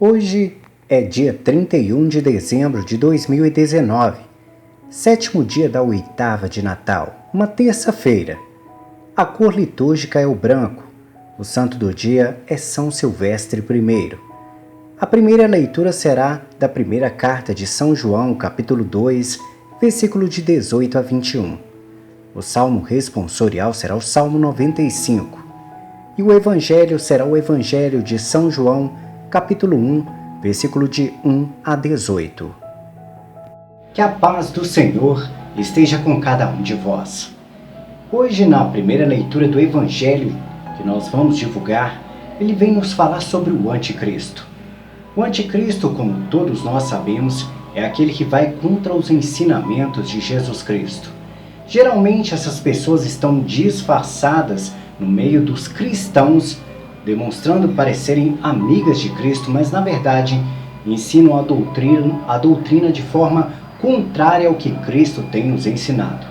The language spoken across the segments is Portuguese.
Hoje é dia 31 de dezembro de 2019, sétimo dia da oitava de Natal, uma terça-feira. A cor litúrgica é o branco. O santo do dia é São Silvestre I. A primeira leitura será da primeira carta de São João, capítulo 2, versículo de 18 a 21. O salmo responsorial será o Salmo 95. E o evangelho será o evangelho de São João, capítulo 1, versículo de 1 a 18. Que a paz do Senhor esteja com cada um de vós. Hoje, na primeira leitura do evangelho que nós vamos divulgar, ele vem nos falar sobre o anticristo. O anticristo, como todos nós sabemos, é aquele que vai contra os ensinamentos de Jesus Cristo. Geralmente essas pessoas estão disfarçadas no meio dos cristãos, demonstrando parecerem amigas de Cristo, mas na verdade ensinam a doutrina de forma contrária ao que Cristo tem nos ensinado.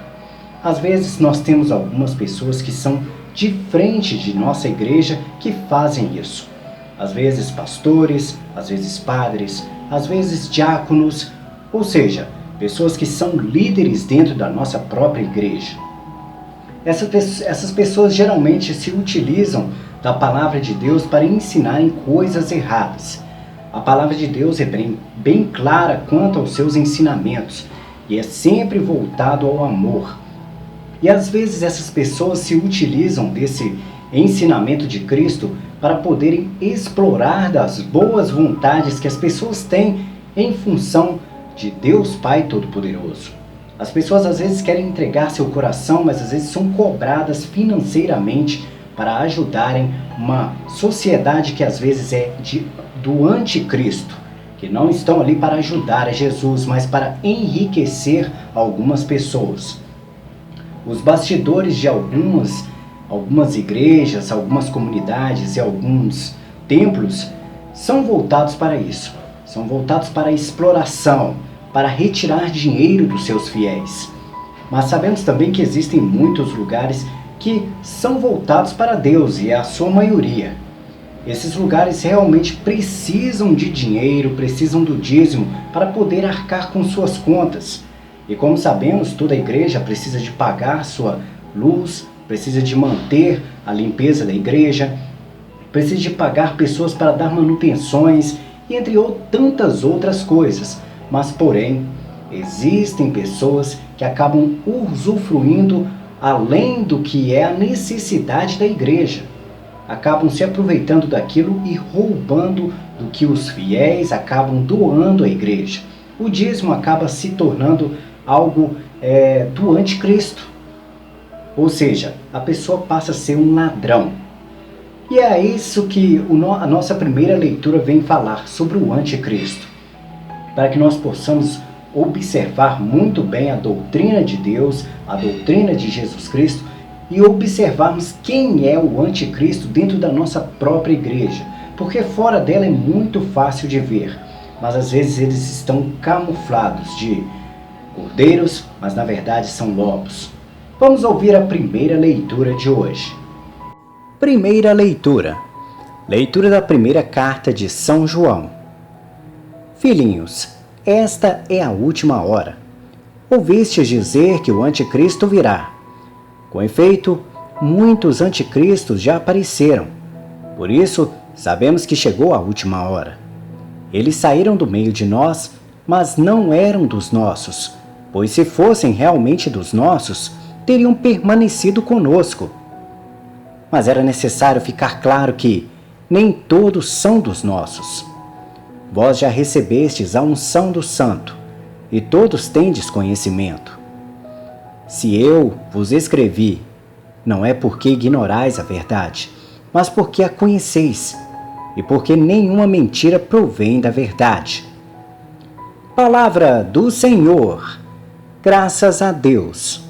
Às vezes nós temos algumas pessoas que são de frente de nossa igreja que fazem isso. Às vezes pastores, às vezes padres, às vezes diáconos, ou seja, pessoas que são líderes dentro da nossa própria igreja. Essas pessoas geralmente se utilizam da palavra de Deus para ensinarem coisas erradas. A palavra de Deus é bem clara quanto aos seus ensinamentos e é sempre voltado ao amor. E às vezes essas pessoas se utilizam desse ensinamento de Cristo para poderem explorar das boas vontades que as pessoas têm em função de Deus Pai Todo-Poderoso. As pessoas às vezes querem entregar seu coração, mas às vezes são cobradas financeiramente para ajudarem uma sociedade que às vezes é do anticristo, que não estão ali para ajudar a Jesus, mas para enriquecer algumas pessoas. Os bastidores de algumas igrejas, algumas comunidades e alguns templos são voltados para isso. São voltados para a exploração, para retirar dinheiro dos seus fiéis. Mas sabemos também que existem muitos lugares que são voltados para Deus, e é a sua maioria. Esses lugares realmente precisam de dinheiro, precisam do dízimo para poder arcar com suas contas. E como sabemos, toda igreja precisa de pagar sua luz, precisa de manter a limpeza da igreja, precisa de pagar pessoas para dar manutenções, e entre tantas outras coisas. Mas, porém, existem pessoas que acabam usufruindo além do que é a necessidade da igreja. Acabam se aproveitando daquilo e roubando do que os fiéis acabam doando à igreja. O dízimo acaba se tornando algo do anticristo. Ou seja, a pessoa passa a ser um ladrão. E é isso que a nossa primeira leitura vem falar sobre o anticristo, para que nós possamos observar muito bem a doutrina de Deus, a doutrina de Jesus Cristo, e observarmos quem é o anticristo dentro da nossa própria igreja, porque fora dela é muito fácil de ver, mas às vezes eles estão camuflados de cordeiros, mas na verdade são lobos. Vamos ouvir a primeira leitura de hoje. Primeira leitura. Leitura da primeira carta de São João. Filhinhos, esta é a última hora. Ouvistes dizer que o anticristo virá. Com efeito, muitos anticristos já apareceram. Por isso, sabemos que chegou a última hora. Eles saíram do meio de nós, mas não eram dos nossos, pois se fossem realmente dos nossos, teriam permanecido conosco. Mas era necessário ficar claro que nem todos são dos nossos. Vós já recebestes a unção do Santo, e todos tendes conhecimento. Se eu vos escrevi, não é porque ignorais a verdade, mas porque a conheceis, e porque nenhuma mentira provém da verdade. Palavra do Senhor. Graças a Deus.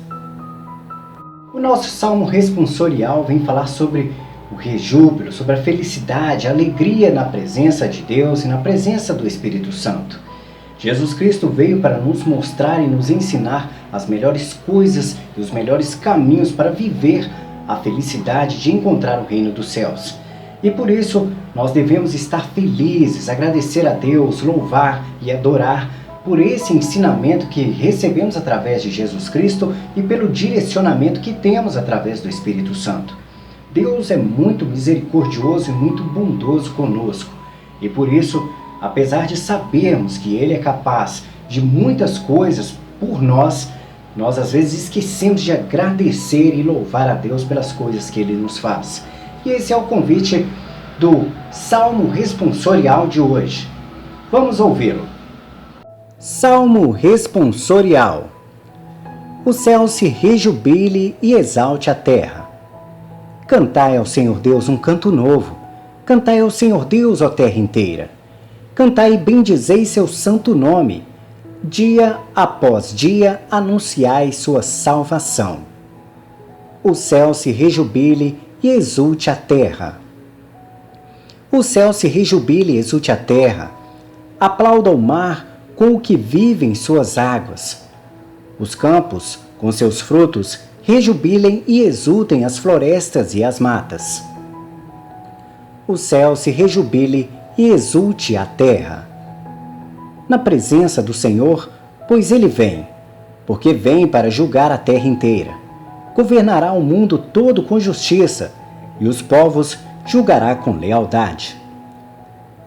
O nosso salmo responsorial vem falar sobre o rejúbilo, sobre a felicidade, a alegria na presença de Deus e na presença do Espírito Santo. Jesus Cristo veio para nos mostrar e nos ensinar as melhores coisas e os melhores caminhos para viver a felicidade de encontrar o reino dos céus. E por isso, nós devemos estar felizes, agradecer a Deus, louvar e adorar por esse ensinamento que recebemos através de Jesus Cristo e pelo direcionamento que temos através do Espírito Santo. Deus é muito misericordioso e muito bondoso conosco. E por isso, apesar de sabermos que Ele é capaz de muitas coisas por nós às vezes esquecemos de agradecer e louvar a Deus pelas coisas que Ele nos faz. E esse é o convite do Salmo Responsorial de hoje. Vamos ouvi-lo. Salmo Responsorial. O céu se rejubile e exalte a terra. Cantai ao Senhor Deus um canto novo. Cantai ao Senhor Deus, ó terra inteira. Cantai e bendizei seu santo nome. Dia após dia anunciai sua salvação. O céu se rejubile e exulte a terra. O céu se rejubile e exulte a terra. Aplauda o mar com o que vive em suas águas. Os campos, com seus frutos, rejubilem e exultem as florestas e as matas. O céu se rejubile e exulte a terra. Na presença do Senhor, pois Ele vem, porque vem para julgar a terra inteira. Governará o mundo todo com justiça, e os povos julgará com lealdade.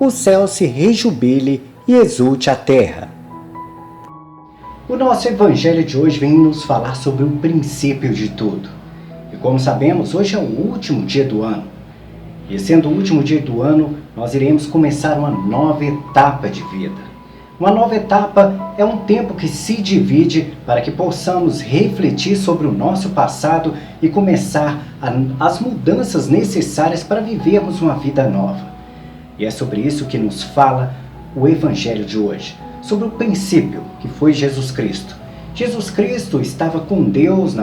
O céu se rejubile e exulte a terra. O nosso evangelho de hoje vem nos falar sobre o princípio de tudo. E como sabemos, hoje é o último dia do ano. E sendo o último dia do ano, nós iremos começar uma nova etapa de vida. Uma nova etapa é um tempo que se divide para que possamos refletir sobre o nosso passado e começar as mudanças necessárias para vivermos uma vida nova. E é sobre isso que nos fala o Evangelho de hoje, sobre o princípio que foi Jesus Cristo. Jesus Cristo estava com Deus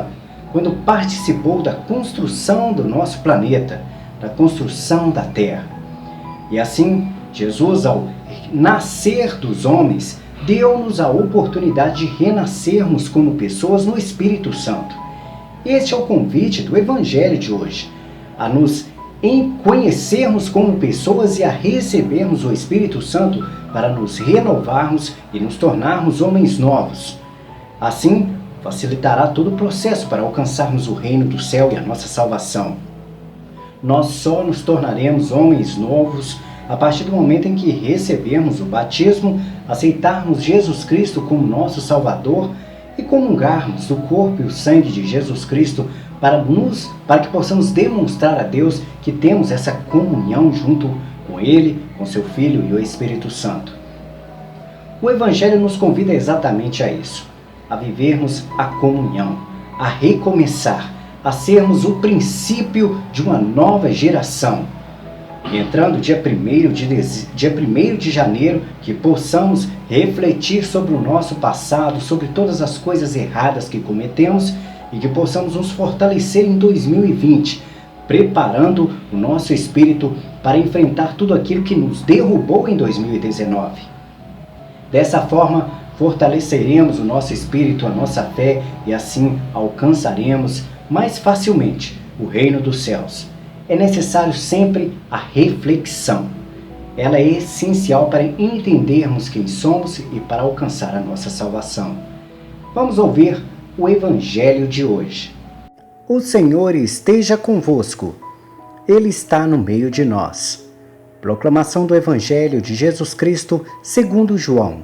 quando participou da construção do nosso planeta, da construção da Terra. E assim, Jesus, ao nascer dos homens, deu-nos a oportunidade de renascermos como pessoas no Espírito Santo. Este é o convite do Evangelho de hoje, a nos conhecermos como pessoas e a recebermos o Espírito Santo para nos renovarmos e nos tornarmos homens novos. Assim, facilitará todo o processo para alcançarmos o reino do céu e a nossa salvação. Nós só nos tornaremos homens novos a partir do momento em que recebermos o batismo, aceitarmos Jesus Cristo como nosso Salvador e comungarmos do corpo e o sangue de Jesus Cristo para que possamos demonstrar a Deus que temos essa comunhão junto com Ele, com seu Filho e o Espírito Santo. O Evangelho nos convida exatamente a isso, a vivermos a comunhão, a recomeçar, a sermos o princípio de uma nova geração. E entrando dia 1º de janeiro, que possamos refletir sobre o nosso passado, sobre todas as coisas erradas que cometemos e que possamos nos fortalecer em 2020, preparando o nosso espírito para enfrentar tudo aquilo que nos derrubou em 2019. Dessa forma, fortaleceremos o nosso espírito, a nossa fé e assim alcançaremos mais facilmente o reino dos céus. É necessário sempre a reflexão. Ela é essencial para entendermos quem somos e para alcançar a nossa salvação. Vamos ouvir o Evangelho de hoje. O Senhor esteja convosco. Ele está no meio de nós. Proclamação do Evangelho de Jesus Cristo segundo João.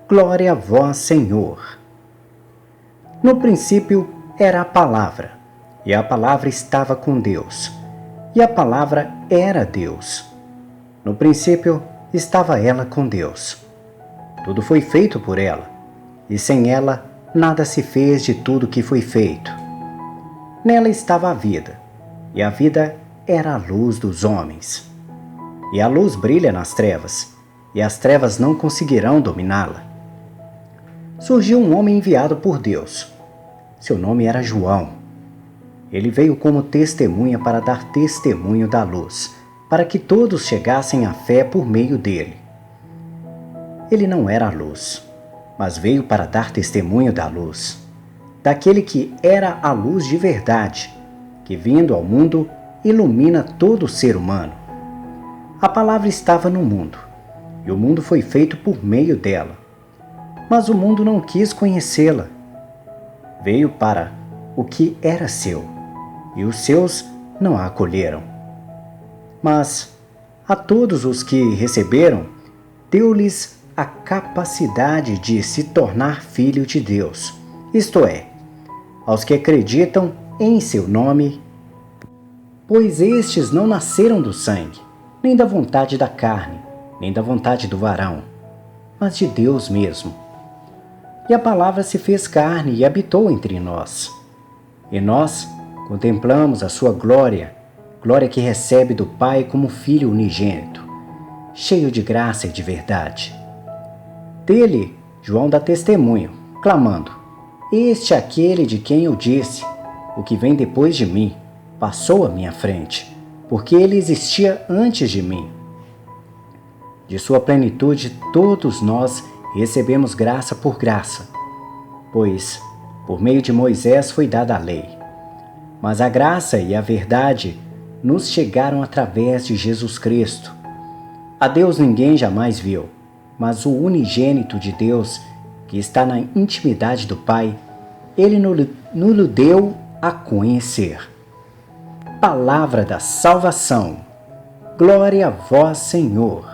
Glória a vós, Senhor. No princípio era a palavra, e a palavra estava com Deus. E a palavra era Deus. No princípio estava ela com Deus. Tudo foi feito por ela, e sem ela nada se fez de tudo que foi feito. Nela estava a vida, e a vida era a luz dos homens. E a luz brilha nas trevas, e as trevas não conseguirão dominá-la. Surgiu um homem enviado por Deus. Seu nome era João. Ele veio como testemunha para dar testemunho da luz, para que todos chegassem à fé por meio dele. Ele não era a luz, mas veio para dar testemunho da luz, daquele que era a luz de verdade, que vindo ao mundo ilumina todo ser humano. A palavra estava no mundo, e o mundo foi feito por meio dela. Mas o mundo não quis conhecê-la. Veio para o que era seu, e os seus não a acolheram. Mas a todos os que receberam, deu-lhes a capacidade de se tornar filho de Deus, isto é, aos que acreditam em seu nome, pois estes não nasceram do sangue, nem da vontade da carne, nem da vontade do varão, mas de Deus mesmo. E a palavra se fez carne e habitou entre nós. E nós contemplamos a sua glória, glória que recebe do Pai como Filho unigênito, cheio de graça e de verdade. Dele, João dá testemunho, clamando: Este é aquele de quem eu disse, o que vem depois de mim, passou à minha frente, porque ele existia antes de mim. De sua plenitude, todos nós recebemos graça por graça, pois, por meio de Moisés foi dada a lei. Mas a graça e a verdade nos chegaram através de Jesus Cristo. A Deus ninguém jamais viu, mas o unigênito de Deus, que está na intimidade do Pai, Ele nos deu a conhecer. Palavra da salvação. Glória a vós, Senhor.